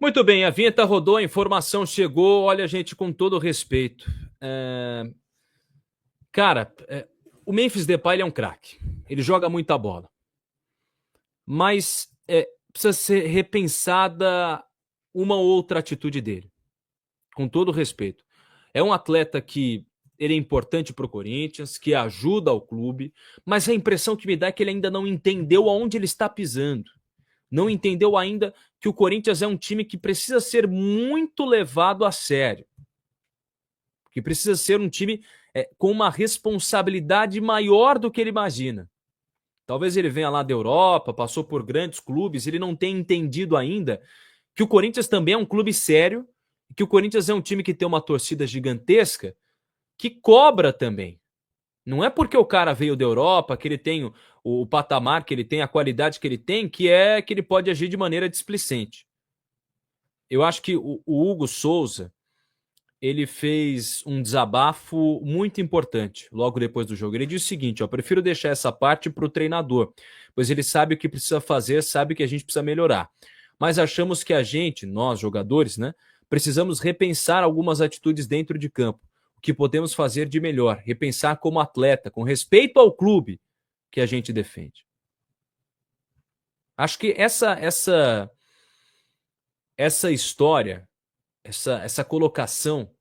Muito bem, a vinheta rodou, a informação chegou. Olha, gente, com todo respeito. Cara, o Memphis Depay ele é um craque. Ele joga muita bola. Mas precisa ser repensada uma outra atitude dele. Com todo respeito. É um atleta que ele é importante para o Corinthians, que ajuda o clube, mas a impressão que me dá é que ele ainda não entendeu aonde ele está pisando. Não entendeu ainda que o Corinthians é um time que precisa ser muito levado a sério. Que precisa ser um time com uma responsabilidade maior do que ele imagina. Talvez ele venha lá da Europa, passou por grandes clubes, ele não tenha entendido ainda que o Corinthians também é um clube sério, que o Corinthians é um time que tem uma torcida gigantesca, que cobra também. Não é porque o cara veio da Europa, que ele tem o patamar que ele tem, a qualidade que ele tem, que ele pode agir de maneira displicente. Eu acho que o Hugo Souza, ele fez um desabafo muito importante logo depois do jogo. Ele disse o seguinte, ó, prefiro deixar essa parte para o treinador, pois ele sabe o que precisa fazer, sabe que a gente precisa melhorar. Mas achamos que a gente, nós jogadores, né, precisamos repensar algumas atitudes dentro de campo. O que podemos fazer de melhor, repensar como atleta, com respeito ao clube que a gente defende. Acho que essa história, essa colocação,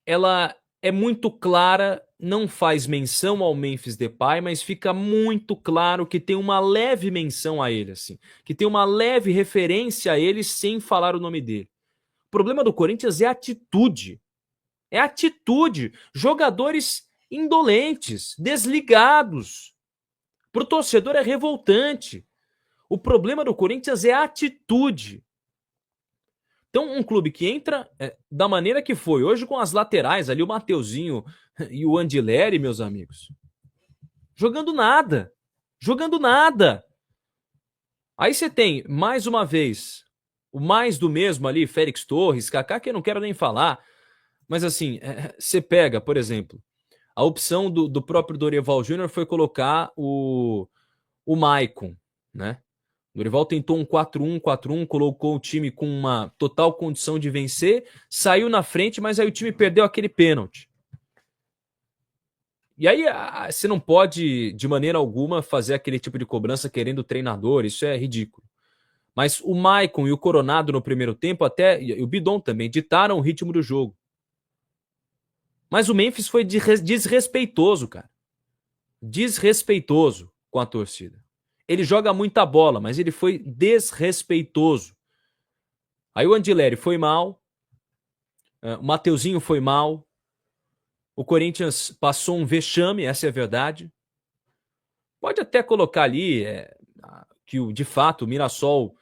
ela é muito clara, não faz menção ao Memphis Depay, mas fica muito claro que tem uma leve menção a ele, assim, que tem uma leve referência a ele sem falar o nome dele. O problema do Corinthians é atitude. É atitude. Jogadores indolentes, desligados. Para o torcedor é revoltante. O problema do Corinthians é atitude. Então, um clube que entra da maneira que foi, hoje com as laterais ali, o Mateuzinho e o Andileri, meus amigos, jogando nada. Jogando nada. Aí você tem, mais uma vez, o mais do mesmo ali, Félix Torres, Kaká, que eu não quero nem falar. Mas assim, você pega, por exemplo, a opção do próprio Dorival Júnior foi colocar o Maicon, né? O Dorival tentou um 4-1-4-1, colocou o time com uma total condição de vencer, saiu na frente, mas aí o time perdeu aquele pênalti. E aí você não pode, de maneira alguma, fazer aquele tipo de cobrança querendo o treinador, isso é ridículo. Mas o Maicon e o Coronado no primeiro tempo, até e o Bidon também, ditaram o ritmo do jogo. Mas o Memphis foi desrespeitoso, cara. Desrespeitoso com a torcida. Ele joga muita bola, mas ele foi desrespeitoso. Aí o Andileri foi mal, o Mateuzinho foi mal, o Corinthians passou um vexame, essa é a verdade. Pode até colocar ali que de fato o Mirassol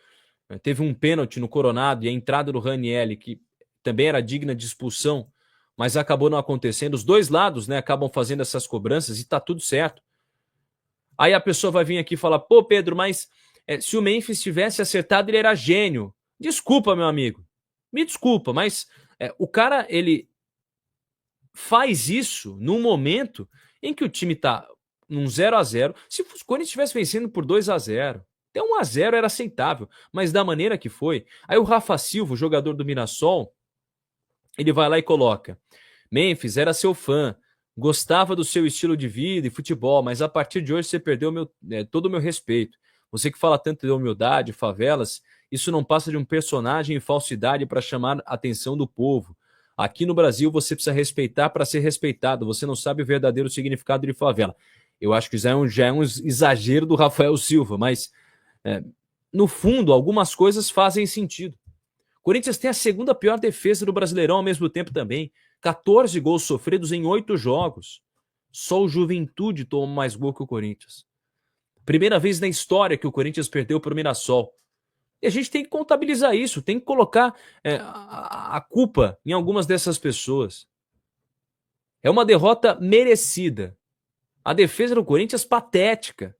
teve um pênalti no Coronado e a entrada do Ranieri, que também era digna de expulsão, mas acabou não acontecendo. Os dois lados, né, acabam fazendo essas cobranças e tá tudo certo. Aí a pessoa vai vir aqui e falar, pô, Pedro, mas se o Memphis tivesse acertado, ele era gênio. Desculpa, meu amigo. Me desculpa, mas o cara, ele faz isso num momento em que o time tá num 0-0. Se o Corinthians estivesse vencendo por 2-0, até 1-0 era aceitável, mas da maneira que foi. Aí o Rafa Silva, o jogador do Mirassol, ele vai lá e coloca: Memphis era seu fã, gostava do seu estilo de vida e futebol, mas a partir de hoje você perdeu todo o meu respeito. Você que fala tanto de humildade, favelas, isso não passa de um personagem e falsidade para chamar a atenção do povo. Aqui no Brasil você precisa respeitar para ser respeitado. Você não sabe o verdadeiro significado de favela. Eu acho que já é um exagero do Rafael Silva, mas no fundo algumas coisas fazem sentido. O Corinthians tem a segunda pior defesa do Brasileirão ao mesmo tempo também. 14 gols sofridos em 8 jogos. Só o Juventude toma mais gol que o Corinthians. Primeira vez na história que o Corinthians perdeu para o Mirassol. E a gente tem que contabilizar isso, tem que colocar a culpa em algumas dessas pessoas. É uma derrota merecida. A defesa do Corinthians patética.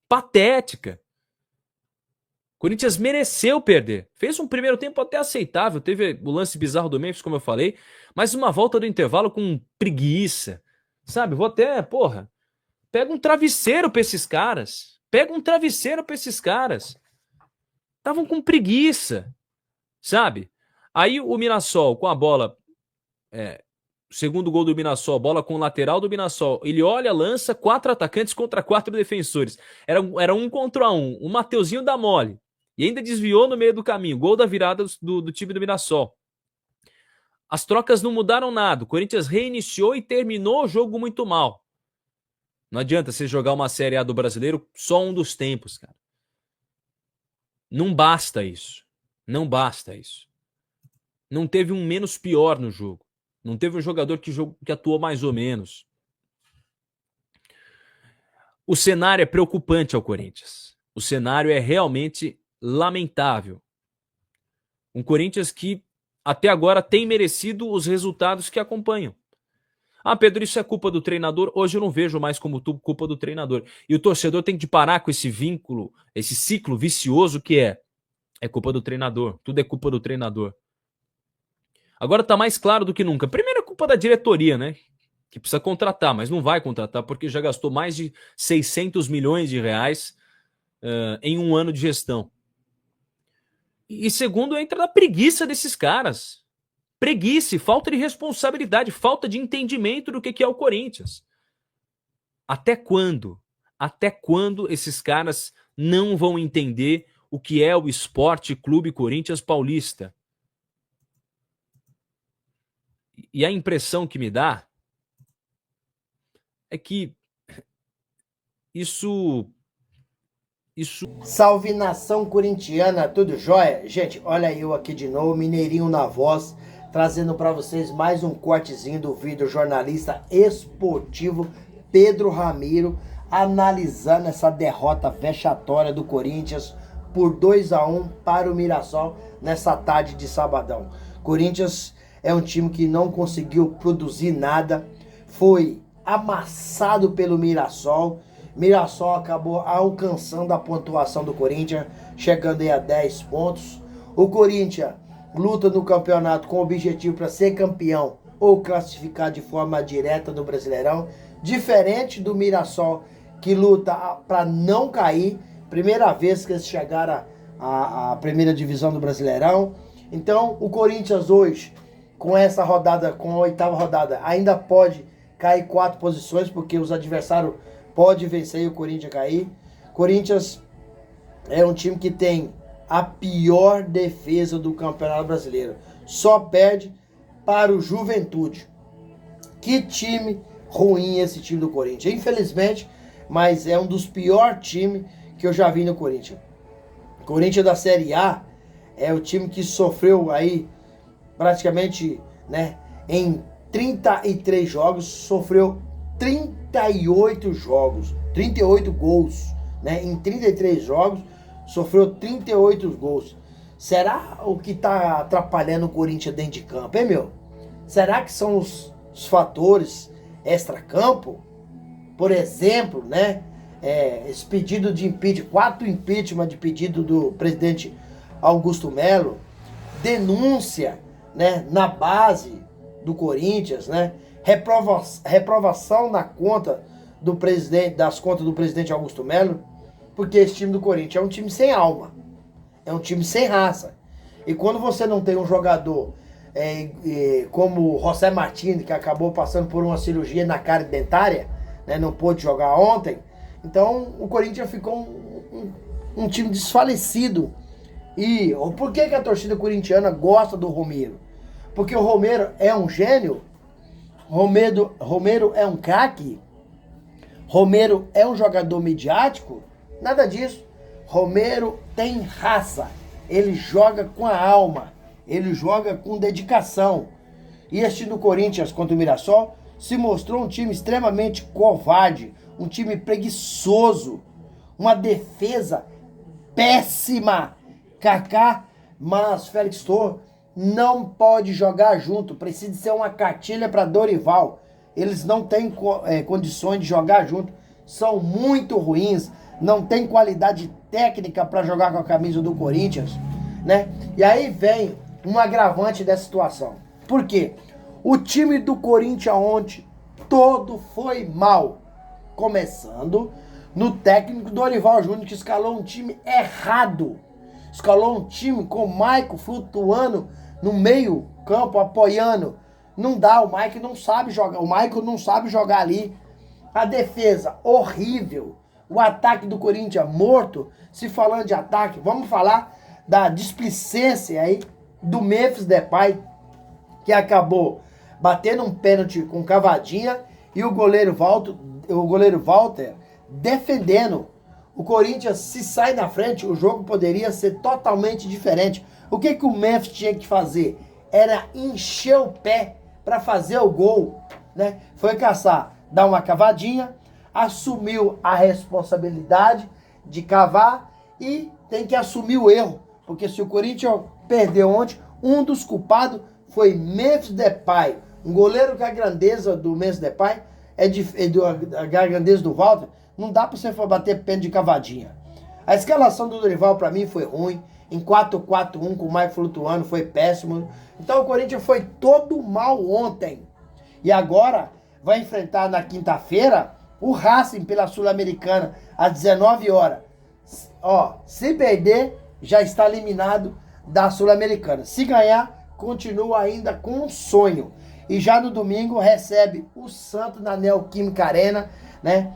Patética. O Corinthians mereceu perder. Fez um primeiro tempo até aceitável. Teve o lance bizarro do Memphis, como eu falei. Mas uma volta do intervalo com preguiça. Sabe? Vou até, porra. Pega um travesseiro pra esses caras. Pega um travesseiro pra esses caras. Estavam com preguiça. sabe? Aí o Mirassol com a bola, segundo gol do Mirassol, bola com o lateral do Mirassol, ele olha, lança 4 atacantes contra 4 defensores. Era 1 contra 1. O Mateuzinho dá mole. E ainda desviou no meio do caminho. Gol da virada do time do Mirassol. As trocas não mudaram nada. O Corinthians reiniciou e terminou o jogo muito mal. Não adianta você jogar uma Série A do Brasileiro só um dos tempos, cara. Não basta isso. Não basta isso. Não teve um menos pior no jogo. Não teve um jogador que atuou mais ou menos. O cenário é preocupante ao Corinthians. O cenário é realmente lamentável. Um Corinthians que até agora tem merecido os resultados que acompanham. Ah, Pedro, isso é culpa do treinador? Hoje eu não vejo mais como culpa do treinador. E o torcedor tem que parar com esse vínculo, esse ciclo vicioso que é culpa do treinador. Tudo é culpa do treinador. Agora tá mais claro do que nunca. Primeiro é culpa da diretoria, né? Que precisa contratar, mas não vai contratar porque já gastou mais de 600 milhões de reais em um ano de gestão. E segundo, entra na preguiça desses caras. Preguiça, falta de responsabilidade, falta de entendimento do que é o Corinthians. Até quando? Até quando esses caras não vão entender o que é o Esporte Clube Corinthians Paulista? E a impressão que me dá é que isso... Salve nação corintiana, tudo jóia? Gente, olha eu aqui de novo, Mineirinho na voz, trazendo para vocês mais um cortezinho do vídeo jornalista esportivo Pedro Ramiro, analisando essa derrota vexatória do Corinthians por 2-1 para o Mirassol nessa tarde de sabadão. Corinthians é um time que não conseguiu produzir nada, foi amassado pelo Mirassol. Mirassol acabou alcançando a pontuação do Corinthians, chegando aí a 10 pontos. O Corinthians luta no campeonato com o objetivo para ser campeão ou classificar de forma direta no Brasileirão. Diferente do Mirassol, que luta para não cair. Primeira vez que eles chegaram à primeira divisão do Brasileirão. Então, o Corinthians hoje, com essa rodada, com a 8ª rodada, ainda pode cair 4 posições, porque os adversários pode vencer e o Corinthians cair. Corinthians é um time que tem a pior defesa do Campeonato Brasileiro. Só perde para o Juventude. Que time ruim esse time do Corinthians. Infelizmente, mas é um dos piores times que eu já vi no Corinthians. O Corinthians da Série A é o time que sofreu aí praticamente, né, em 33 jogos, sofreu 38 jogos, 38 gols, né? Em 33 jogos, sofreu 38 gols. Será o que tá atrapalhando o Corinthians dentro de campo, hein, meu? Será que são os fatores extra-campo? Por exemplo, né? Esse pedido de impeachment, 4 impeachment de pedido do presidente Augusto Melo, denúncia, né, na base do Corinthians, né? Reprovação na conta do presidente, das contas do presidente Augusto Melo, porque esse time do Corinthians é um time sem alma, é um time sem raça. E quando você não tem um jogador como o José Martins, que acabou passando por uma cirurgia na cárie dentária, né, não pôde jogar ontem, então o Corinthians ficou um time desfalecido. E por que a torcida corintiana gosta do Romero? Porque o Romero é um gênio. Romero é um craque? Romero é um jogador midiático? Nada disso. Romero tem raça. Ele joga com a alma. Ele joga com dedicação. E este do Corinthians contra o Mirassol se mostrou um time extremamente covarde. Um time preguiçoso. Uma defesa péssima. Kaká, mas Félix Torres não pode jogar junto, precisa ser uma cartilha para Dorival. Eles não têm condições de jogar junto, são muito ruins, não tem qualidade técnica para jogar com a camisa do Corinthians, né? E aí vem um agravante dessa situação. Por quê? O time do Corinthians ontem todo foi mal, começando no técnico Dorival Júnior, que escalou um time errado. escalou um time com o Maicon flutuando no meio campo, apoiando. Não dá, o Maicon não sabe jogar, o Maicon não sabe jogar ali. A defesa, horrível. O ataque do Corinthians morto. Se falando de ataque, vamos falar da displicência aí do Memphis Depay, que acabou batendo um pênalti com cavadinha e o goleiro Walter defendendo. O Corinthians, se sai na frente, o jogo poderia ser totalmente diferente. O que o Memphis tinha que fazer? Era encher o pé para fazer o gol, né? Foi caçar, dar uma cavadinha, assumiu a responsabilidade de cavar e tem que assumir o erro. Porque se o Corinthians perdeu ontem, um dos culpados foi Memphis Depay. Um goleiro com a grandeza do Memphis Depay a grandeza do Walter, não dá para você bater pênalti de cavadinha. A escalação do Dorival para mim foi ruim. Em 4-4-1 com o Maicon flutuando foi péssimo. Então o Corinthians foi todo mal ontem. E agora vai enfrentar na quinta-feira o Racing pela Sul-Americana às 19 horas. Ó, se perder, já está eliminado da Sul-Americana. Se ganhar, continua ainda com um sonho. E já no domingo recebe o Santos na Neoquímica Arena, né?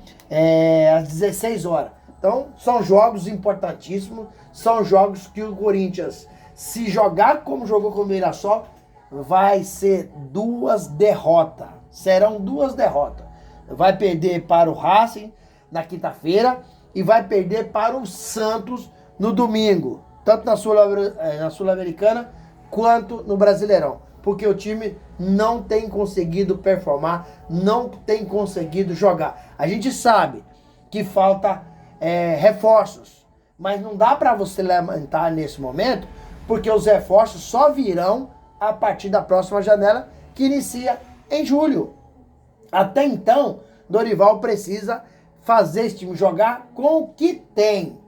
Às 16 horas. Então, são jogos importantíssimos. São jogos que o Corinthians, se jogar como jogou com o Mirassol, vai ser 2 derrotas. Serão 2 derrotas. Vai perder para o Racing na quinta-feira e vai perder para o Santos no domingo. Tanto na Sul-Americana quanto no Brasileirão. Porque o time não tem conseguido performar, não tem conseguido jogar. A gente sabe que falta reforços, mas não dá para você lamentar nesse momento, porque os reforços só virão a partir da próxima janela, que inicia em julho. Até então, Dorival precisa fazer esse time jogar com o que tem.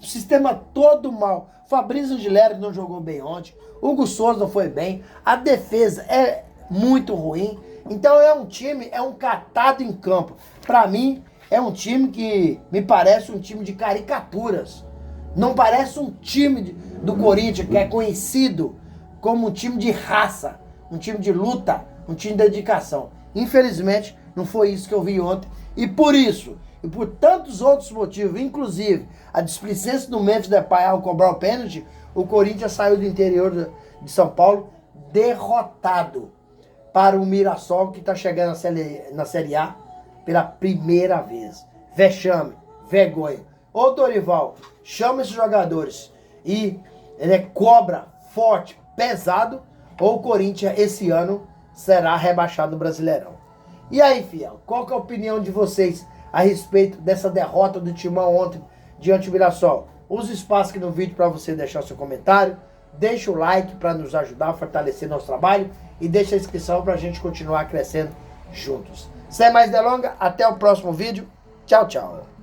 O sistema todo mal. Fabrício Angileri não jogou bem ontem. Hugo Souza não foi bem. A defesa é muito ruim. Então é um time, é um catado em campo. Para mim, é um time que me parece um time de caricaturas. Não parece um time do Corinthians que é conhecido como um time de raça, um time de luta, um time de dedicação. Infelizmente, não foi isso que eu vi ontem. E por isso, e por tantos outros motivos, inclusive a displicência do Memphis Depay ao cobrar o pênalti, o Corinthians saiu do interior de São Paulo derrotado para o Mirassol, que está chegando na Série A pela primeira vez. Vexame, vergonha. Ô Dorival, chama esses jogadores e cobra forte, pesado, ou o Corinthians esse ano será rebaixado no Brasileirão. E aí, fiel, qual que é a opinião de vocês a respeito dessa derrota do Timão ontem diante do Mirassol? Use o espaço aqui no vídeo para você deixar seu comentário, deixa o like para nos ajudar a fortalecer nosso trabalho e deixa a inscrição para a gente continuar crescendo juntos. Sem mais delongas, até o próximo vídeo. Tchau, tchau.